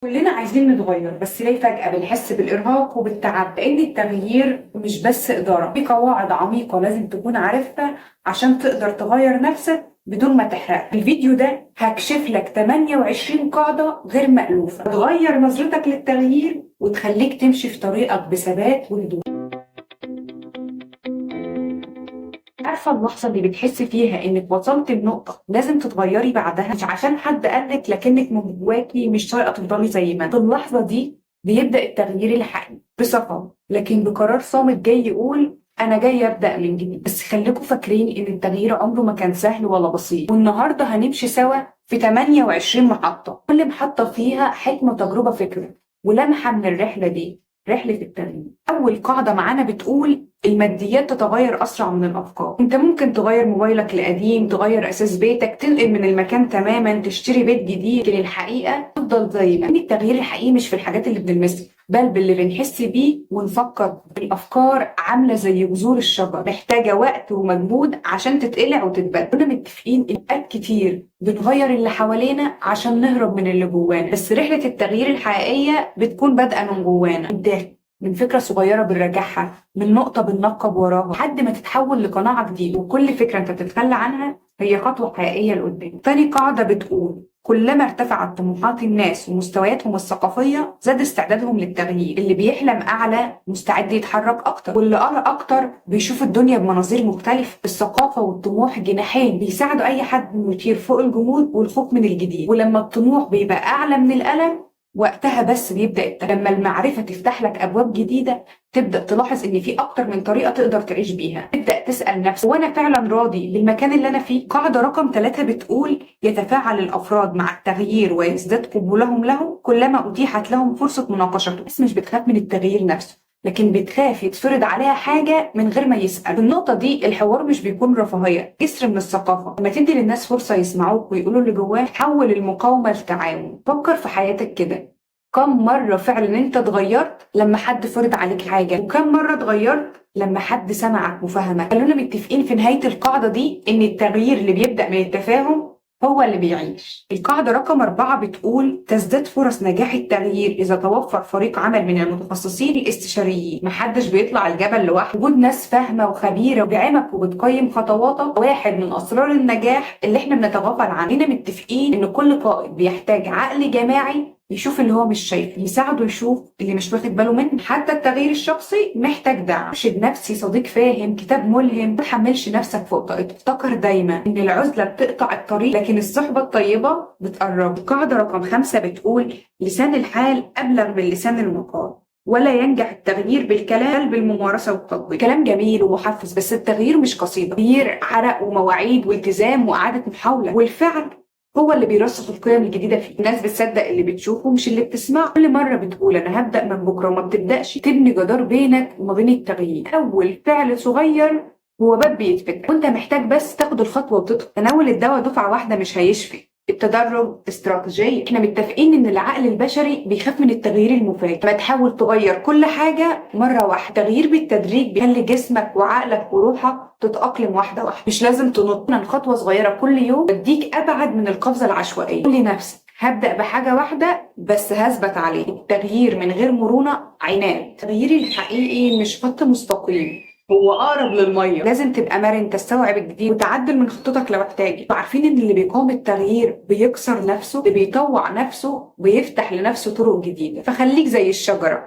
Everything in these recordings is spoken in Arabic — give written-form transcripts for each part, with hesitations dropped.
كلنا عايزين نتغير، بس ليه فجأة بنحس بالإرهاق وبالتعب؟ لأن التغيير مش بس إدارة، في قواعد عميقة لازم تكون عارفها عشان تقدر تغير نفسك بدون ما تحرق. الفيديو ده هكشف لك 28 قاعدة غير مألوفة تغير نظرتك للتغيير وتخليك تمشي في طريقك بثبات وهدوء. عارفة اللحظة اللي بتحسي فيها إنك وصلت لنقطة لازم تتغيري بعدها، مش عشان حد قالك لكنك من جواكي مش طايقة تفضلي زي ما انت. في اللحظة دي بيبدأ التغيير الحقيقي بصفا، لكن بقرار صامت جاي يقول أنا جاي أبدأ من جديد. بس خليكم فاكرين إن التغيير عمره ما كان سهل ولا بسيط، والنهاردة هنمشي سوا في 28 محطة، كل محطة فيها حكمة وتجربة فكرة ولمحة من الرحلة دي، رحلة التغيير. أول قاعدة معانا بتقول الماديات تتغير أسرع من الأفكار. أنت ممكن تغير موبايلك القديم، تغير أساس بيتك، تنقل من المكان تماما، تشتري بيت جديد، لكن الحقيقة تفضل زي ما هي. التغيير الحقيقي مش في الحاجات اللي بنلمسها، بل باللي بنحس بيه ونفكر. الأفكار عاملة زي جذور الشجر، محتاجة وقت ومجهود عشان تتقلع وتتبدل. كنا متفقين إن أوقات كتير بنغير اللي حوالينا عشان نهرب من اللي جوانا، بس رحلة التغيير الحقيقية بتكون بادئة من جوانا، من فكرة صغيرة بنراجعها، من نقطة بننقب وراها لحد ما تتحول لقناعة جديدة. وكل فكرة انت بتتخلى عنها هي خطوة حقيقية لقدام. تاني قاعدة بتقول كلما ارتفعت طموحات الناس ومستوياتهم الثقافية زاد استعدادهم للتغيير. اللي بيحلم أعلى مستعد يتحرك أكتر، واللي قرأ أكتر بيشوف الدنيا بمناظير مختلفة. الثقافة والطموح جناحين بيساعدوا أي حد إنه يطير فوق الجمود والخوف من الجديد. ولما الطموح بيبقى أعلى من الألم وقتها بس بيبدأ لما المعرفة تفتح لك أبواب جديدة تبدأ تلاحظ إن في أكتر من طريقة تقدر تعيش بيها. تبدأ تسأل نفسك وأنا فعلا راضي بالمكان اللي أنا فيه؟ قاعدة رقم 3 بتقول يتفاعل الأفراد مع التغيير ويزداد قبولهم له كلما أتيحت لهم فرصة مناقشته. بس مش بتخاف من التغيير نفسه، لكن بتخاف يتفرض عليها حاجة من غير ما يسأل. في النقطة دي الحوار مش بيكون رفاهية، جسر من الثقافة. لما تدي للناس فرصة يسمعوك ويقولوا اللي جواه حول المقاومة لتعاون. فكر في حياتك كده، كم مرة فعلا انت اتغيرت لما حد فرض عليك حاجة، وكم مرة اتغيرت لما حد سمعك وفهمك؟ خلونا متفقين في نهاية القاعدة دي ان التغيير اللي بيبدأ من التفاهم هو اللي بيعيش. القاعدة رقم 4 بتقول تزداد فرص نجاح التغيير إذا توفر فريق عمل من المتخصصين الاستشاريين. محدش بيطلع الجبل لوحده، وجود ناس فاهمة وخبيرة وبدعمك وبتقيم خطواتك واحد من أسرار النجاح اللي احنا بنتغافل عنه. هنا متفقين إن كل قائد بيحتاج عقل جماعي يشوف اللي هو مش شايفه، يساعده يشوف اللي مش واخد باله منه. حتى التغيير الشخصي محتاج دعم، مرشد نفسي، صديق فاهم، كتاب ملهم. ما تحملش نفسك فوق طاقتك. افتكر دايما ان العزلة بتقطع الطريق لكن الصحبة الطيبة بتقرب. القاعدة رقم 5 بتقول لسان الحال أبلغ من لسان المقال، ولا ينجح التغيير بالكلام بل بالممارسة والتطبيق. كلام جميل ومحفز، بس التغيير مش قصيدة. التغيير عرق ومواعيد والتزام وإعادة محاولة، والفعل هو اللي بيرسخ القيم الجديدة فيه. الناس بتصدق اللي بتشوفه مش اللي بتسمعه. كل مرة بتقول أنا هبدأ من بكرة وما بتبدأش تبني جدار بينك وما بين التغيير. أول فعل صغير هو باب بيتفتح وأنت محتاج بس تاخد الخطوة وتدخل. تناول الدواء دفعة واحدة مش هيشفي، التدرج استراتيجية. احنا متفقين ان العقل البشري بيخاف من التغيير المفاجئ. ما تحاول تغير كل حاجة مرة واحدة. التغيير بالتدريج بيخلي جسمك وعقلك وروحك تتأقلم واحدة واحدة. مش لازم تنط من خطوة صغيرة كل يوم تديك أبعد من القفزة العشوائية. قول لنفسك هبدأ بحاجة واحدة بس هثبت عليه. التغيير من غير مرونة عناد. التغيير الحقيقي مش خط مستقيم، هو اقرب للميه. لازم تبقى مرن، تستوعب الجديد وتعدل من خطتك لو احتاج. عارفين ان اللي بيقاوم التغيير بيكسر نفسه، اللي بيطوع نفسه بيفتح لنفسه طرق جديده. فخليك زي الشجره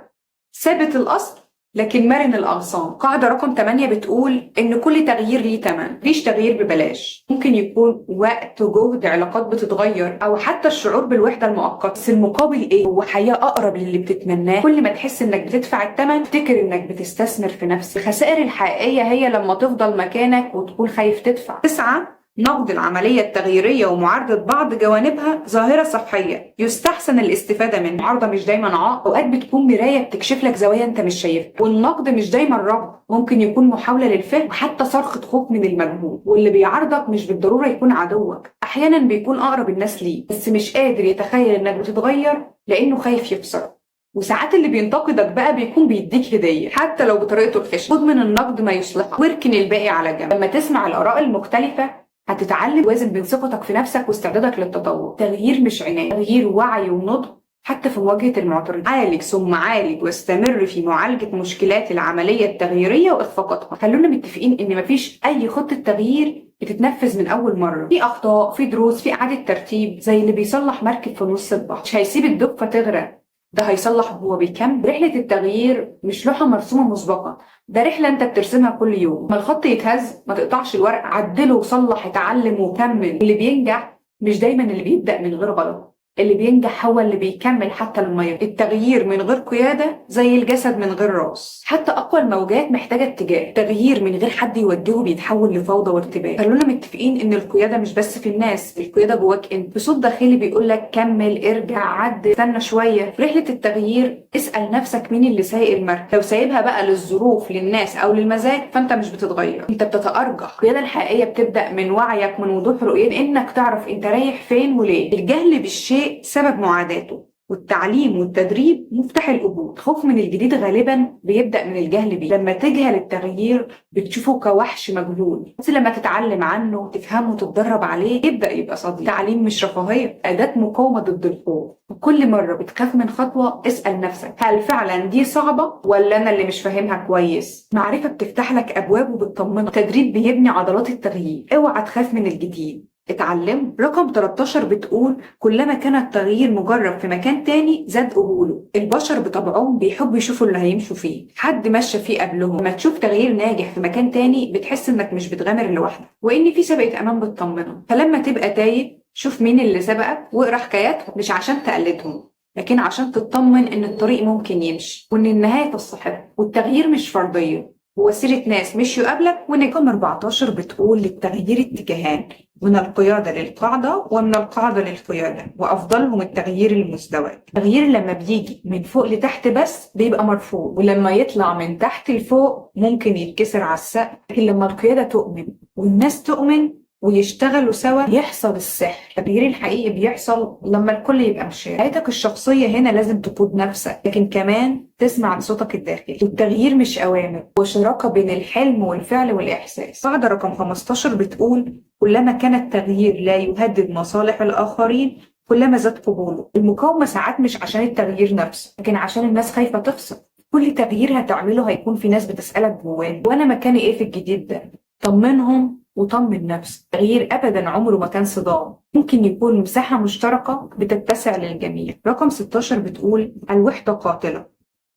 ثابت الاصل لكن مرن الاغصان. قاعده رقم 8 بتقول ان كل تغيير ليه تمن، مفيش تغيير ببلاش. ممكن يكون وقت، جهد، علاقات بتتغير، او حتى الشعور بالوحده المؤقته. بس المقابل ايه؟ هو حياه اقرب للي بتتمناه. كل ما تحس انك بتدفع الثمن افتكر انك بتستثمر في نفسك. الخسائر الحقيقيه هي لما تفضل مكانك وتكون خايف تدفع. 9 نقد العملية التغييرية ومعارضة بعض جوانبها ظاهرة صحية يستحسن الاستفادة منها. المعارضة مش دايما عائق، أوقات بتكون مراية بتكشف لك زوايا أنت مش شايفها. والنقد مش دايما رفض، ممكن يكون محاولة للفهم وحتى صرخة خوف من المجهول. واللي بيعارضك مش بالضرورة يكون عدوك، أحيانا بيكون أقرب الناس ليك بس مش قادر يتخيل إنك بتتغير لأنه خايف يخسر. وساعات اللي بينتقدك بقى بيكون بيديك هدية حتى لو بطريقته الخشنة. خد من النقد ما يصلحك واركن الباقي على جنب. لما تسمع الآراء المختلفة هتتعلم توازن بين ثقتك في نفسك واستعدادك للتطور. تغيير مش عناد، تغيير وعي ونضج حتى في مواجهة المعترضين. عالج ثم عالج واستمر في معالجة مشكلات العملية التغييرية وإخفاقاتها. خلونا متفقين إن مفيش أي خطة تغيير بتتنفذ من أول مرة. في أخطاء، في دروس، في إعادة ترتيب، زي اللي بيصلح مركب في نص البحر. مش هيسيب الدفة تغرق، ده هيصلح وهو بيكمل. رحلة التغيير مش لوحة مرسومة مسبقا، ده رحلة انت بترسمها كل يوم. لما الخط يتهز ما تقطعش الورق، عدله وصلح، اتعلم وكمل. اللي بينجح مش دايما اللي بيبدأ من غير غلط، اللي بينجح هو اللي بيكمل حتى لما يغلط. التغيير من غير قيادة زي الجسد من غير راس. حتى أقوى الموجات محتاجة اتجاه. التغيير من غير حد يوجهه بيتحول لفوضى وارتباك. خلونا متفقين إن القيادة مش بس في الناس، القيادة جواك انت، بصوت داخلي بيقولك كمل، ارجع، عد، استنى شوية. في رحلة التغيير اسأل نفسك مين اللي سايق المركب. لو سايبها بقى للظروف، للناس أو للمزاج، فأنت مش بتتغير، أنت بتتأرجح. القيادة الحقيقية بتبدأ من وعيك، من وضوح رؤيتك، إنك تعرف أنت رايح فين وليه. الجهل بالشيء سبب معاداته، والتعليم والتدريب مفتاح القبول. خوف من الجديد غالبا بيبدأ من الجهل بيه. لما تجهل التغيير بتشوفه كوحش مجهول، بس لما تتعلم عنه وتفهمه وتتدرب عليه يبدأ يبقى صديق. التعليم مش رفاهية، أداة مقاومة ضد الخوف. وكل مرة بتخاف من خطوة اسأل نفسك، هل فعلا دي صعبة ولا أنا اللي مش فاهمها كويس؟ معرفة بتفتح لك أبواب وبتطمنك. التدريب بيبني عضلات التغيير. اوعى تخاف من الجديد، اتعلم. رقم 13 بتقول كلما كان التغيير مجرب في مكان تاني زاد قبوله. البشر بطبعهم بيحبوا يشوفوا اللي هيمشوا فيه، حد مشى فيه قبلهم. لما تشوف تغيير ناجح في مكان تاني بتحس انك مش بتغامر لوحدك، وان في سابقة امان بتطمنك. فلما تبقى تايه شوف مين اللي سبقك واقرا حكاياتهم، مش عشان تقلدهم لكن عشان تطمن ان الطريق ممكن يمشي، وان النهاية تستحق. والتغيير مش فرضية، هو سيرة ناس مشيوا قبلك. ونجم 14 بتقول للتغيير اتجاهان، من القيادة للقاعدة ومن القاعدة للقيادة، وأفضلهم التغيير المزدوج. التغيير لما بيجي من فوق لتحت بس بيبقى مرفوض، ولما يطلع من تحت لفوق ممكن يتكسر على السقف. لكن لما القيادة تؤمن والناس تؤمن ويشتغلوا سوا يحصل السحر. التغيير الحقيقي بيحصل لما الكل يبقى مشارك. حياتك الشخصية هنا لازم تقود نفسك، لكن كمان تسمع لصوتك الداخلي. والتغيير مش أوامر، وشراكة بين الحلم والفعل والإحساس. قاعدة رقم 15 بتقول كلما كان التغيير لا يهدد مصالح الآخرين كلما زاد قبوله. المقاومة ساعات مش عشان التغيير نفسه، لكن عشان الناس خايفة تخسر. كل تغيير هتعمله هيكون في ناس بتسألك جواه، وأنا مكاني إيه في الجديد ده؟ طمنهم وطمن نفسك. التغيير أبدا عمره ما كان صدام، ممكن يكون مساحة مشتركة بتتسع للجميع. رقم 16 بتقول الوحدة قاتلة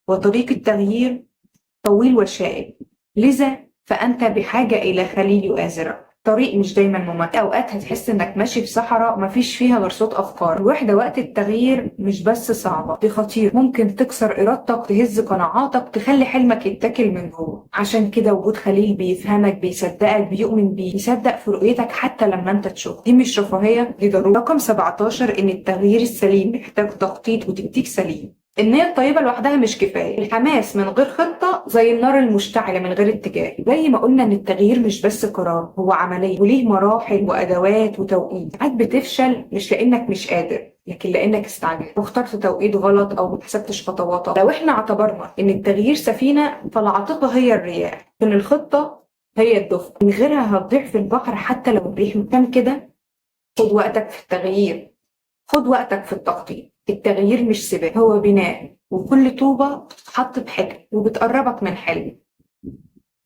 وطريق التغيير طويل وشائك، لذا فأنت بحاجة إلى خليل يؤازرك. طريق مش دايما ممتع، أوقات هتحس إنك ماشي في صحراء مفيش فيها غير صوت أفكار. الوحدة وقت التغيير مش بس صعبة، دي خطير، ممكن تكسر إرادتك، تهز قناعاتك، تخلي حلمك يتاكل من جوه. عشان كده وجود خليل بيفهمك، بيصدقك، بيؤمن بيك، يصدق في رؤيتك حتى لما أنت تشوف. دي مش رفاهية، دي ضرورة. رقم 17 إن التغيير السليم محتاج تخطيط وتكتيك سليم. النية الطيبة لوحدها مش كفاية، الحماس من غير خطة زي النار المشتعلة من غير اتجاه. زي ما قلنا ان التغيير مش بس قرار، هو عملية وليه مراحل وأدوات وتوقيت. ساعات بتفشل مش لأنك مش قادر، لكن لأنك استعجلت واخترت توقيت غلط أو محسبتش خطواتك. لو احنا اعتبرنا ان التغيير سفينة فالعاطفة هي الرياح، لكن الخطة هي الدفء، من غيرها هتضيع في البحر حتى لو الريح مكان كده. خد وقتك في التغيير، خد وقتك في التخطيط. التغيير مش سباق، هو بناء، وكل طوبة بتتحط بحكم وبتقربك من حلم.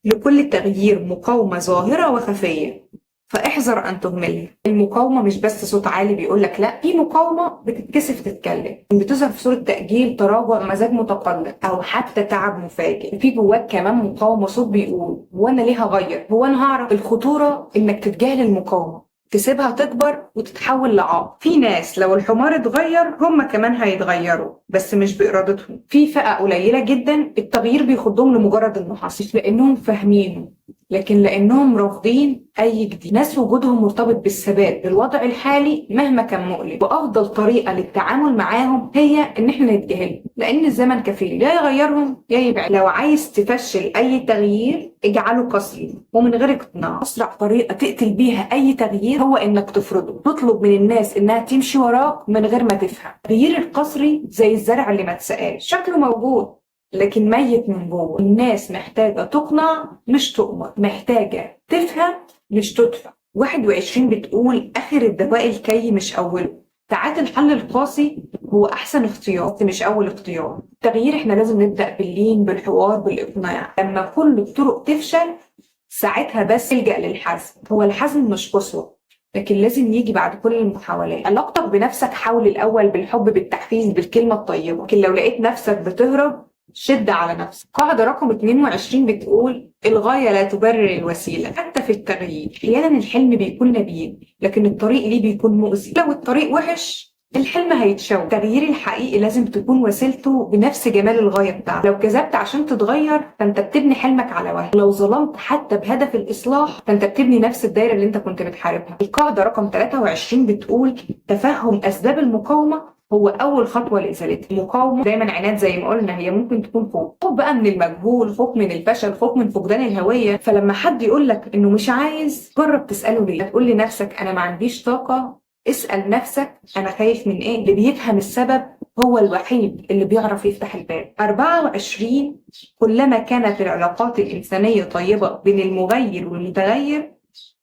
لكل تغيير مقاومة ظاهرة وخفية، فاحذر أن تهملها. المقاومة مش بس صوت عالي بيقولك لا، في مقاومة بتتكسف تتكلم، بتظهر في صورة تأجيل، تراجع، مزاج متقلب، أو حتى تعب مفاجئ. في جواك كمان مقاومة، صوت بيقول هو أنا ليه هغير؟ هو أنا هعرف؟ الخطورة إنك تتجاهل المقاومة، تسيبها تكبر وتتحول لعاق. في ناس لو الحمار اتغير هم كمان هيتغيروا، بس مش بإرادتهم. في فئة قليلة جدا التغيير بيخضهم لمجرد انه حصل، مش لانهم فاهمينه لكن لانهم رافضين اي جديد. ناس وجودهم مرتبط بالثبات بالوضع الحالي مهما كان مؤلم، وافضل طريقة للتعامل معاهم هي ان احنا نتجاهلهم، لان الزمن كفيل يا يغيرهم يا يبعد. لو عايز تفشل اي تغيير اجعله قسري ومن غير اقتناع. اسرع طريقة تقتل بيها اي تغيير هو انك تفرضه، تطلب من الناس انها تمشي وراك من غير ما تفهم. التغيير القسري زي الزرع اللي ما اتسقاش، شكله موجود لكن ميت من جوه. الناس محتاجة تقنع مش تؤمر، محتاجة تفهم مش تدفع. 21 بتقول آخر الدواء الكي مش أوله. ساعات الحل القاسي هو احسن اختيار بس مش اول اختيار. التغيير احنا لازم نبدا باللين، بالحوار، بالاقناع. لما كل الطرق تفشل ساعتها بس الجا للحزم. هو الحزم مش قسوه، لكن لازم يجي بعد كل المحاولات. علاقتك بنفسك حاول الاول بالحب، بالتحفيز، بالكلمه الطيبه. لكن لو لقيت نفسك بتهرب شد على نفسك. قاعده رقم 22 بتقول الغايه لا تبرر الوسيله. حتى في التغيير احيانا الحلم بيكون نبيل، لكن الطريق ليه بيكون مؤذي. لو الطريق وحش الحلم هيتشوه. التغيير الحقيقي لازم تكون وسيلته بنفس جمال الغاية بتاعتك. لو كذبت عشان تتغير فانت بتبني حلمك على وهم. لو ظلمت حتى بهدف الإصلاح فانت بتبني نفس الدايرة اللي انت كنت بتحاربها. القاعدة رقم 23 بتقول تفهم أسباب المقاومة هو أول خطوة لإزالتها. المقاومة دايما عناد زي ما قلنا، هي ممكن تكون خوف بقى من المجهول، خوف من الفشل، خوف من فقدان الهوية. فلما حد يقولك إنه مش عايز، جرب تسأله ليه. تقول لنفسك أنا ما عنديش طاقة، اسأل نفسك أنا خايف من إيه. اللي بيفهم السبب هو الوحيد اللي بيعرف يفتح الباب. 24 كلما كانت العلاقات الإنسانية طيبة بين المغير والمتغير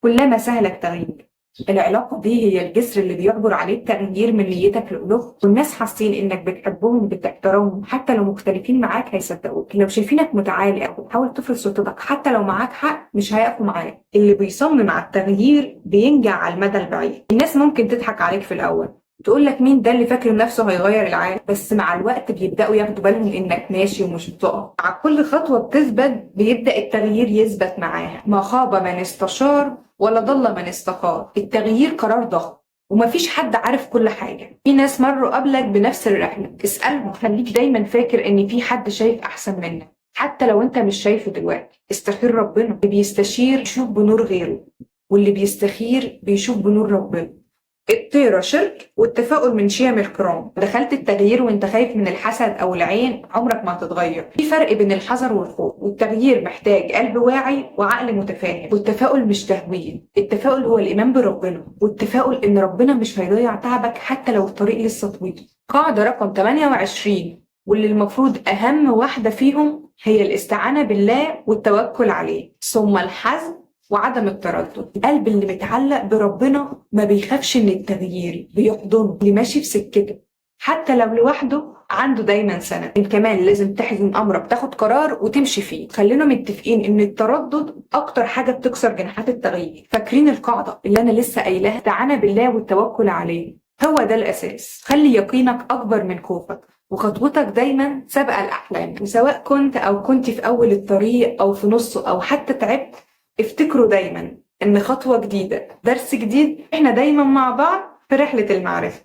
كلما سهل التغيير. العلاقة دي هي الجسر اللي بيعبر عليه التغيير من نيتك لقلوبهم. والناس حاسين انك بتحبهم بتحترمهم حتى لو مختلفين معاك هيصدقوك. لو شايفينك متعالي او بتحاول تفرض سلطتك حتى لو معاك حق مش هيقفوا معاك. اللي بيصمم على التغيير بينجح على المدى البعيد. الناس ممكن تضحك عليك في الاول، تقول لك مين ده اللي فاكر نفسه هيغير العالم، بس مع الوقت بيبداوا ياخدوا بالهم انك ماشي ومش بتقع. مع كل خطوه بتثبت بيبدا التغيير يثبت معاها. ما خاب من استشار ولا ضل من استقار. التغيير قرار ضخم ومفيش حد عارف كل حاجه. في ناس مروا قبلك بنفس الرحله، اسالهم. خليك دايما فاكر ان في حد شايف احسن منك حتى لو انت مش شايفه دلوقتي. استخير ربنا. اللي بيستشير يشوف بنور غيره، واللي بيستخير بيشوف بنور ربنا. الطيرة شرك والتفاؤل من شيم الكرام. دخلت التغيير وانت خايف من الحسد او العين عمرك ما هتتغير. في فرق بين الحذر والخوف، والتغيير محتاج قلب واعي وعقل متفاهم. والتفاؤل مش تهويل، التفاؤل هو الايمان بربنا، والتفاؤل ان ربنا مش هيضيع تعبك حتى لو الطريق لسه طويل. قاعدة رقم 28 واللي المفروض اهم واحدة فيهم هي الاستعانة بالله والتوكل عليه، ثم الحزم وعدم التردد. القلب اللي متعلق بربنا ما بيخافش من التغيير، بيحضنه. اللي ماشي في سكته حتى لو لوحده عنده دايما سند. كمان لازم تحزم امرك، تاخد قرار وتمشي فيه. خلينا متفقين ان التردد اكتر حاجه بتكسر جناحات التغيير. فاكرين القاعده اللي انا لسه قايلاها؟ الاستعانه بالله والتوكل عليه هو ده الاساس. خلي يقينك اكبر من خوفك، وخطوتك دايما سابقه الاحلام. وسواء كنت في اول الطريق او في نصه او حتى تعبت، افتكروا دايما ان خطوة جديدة، درس جديد، احنا دايما مع بعض في رحلة المعرفة.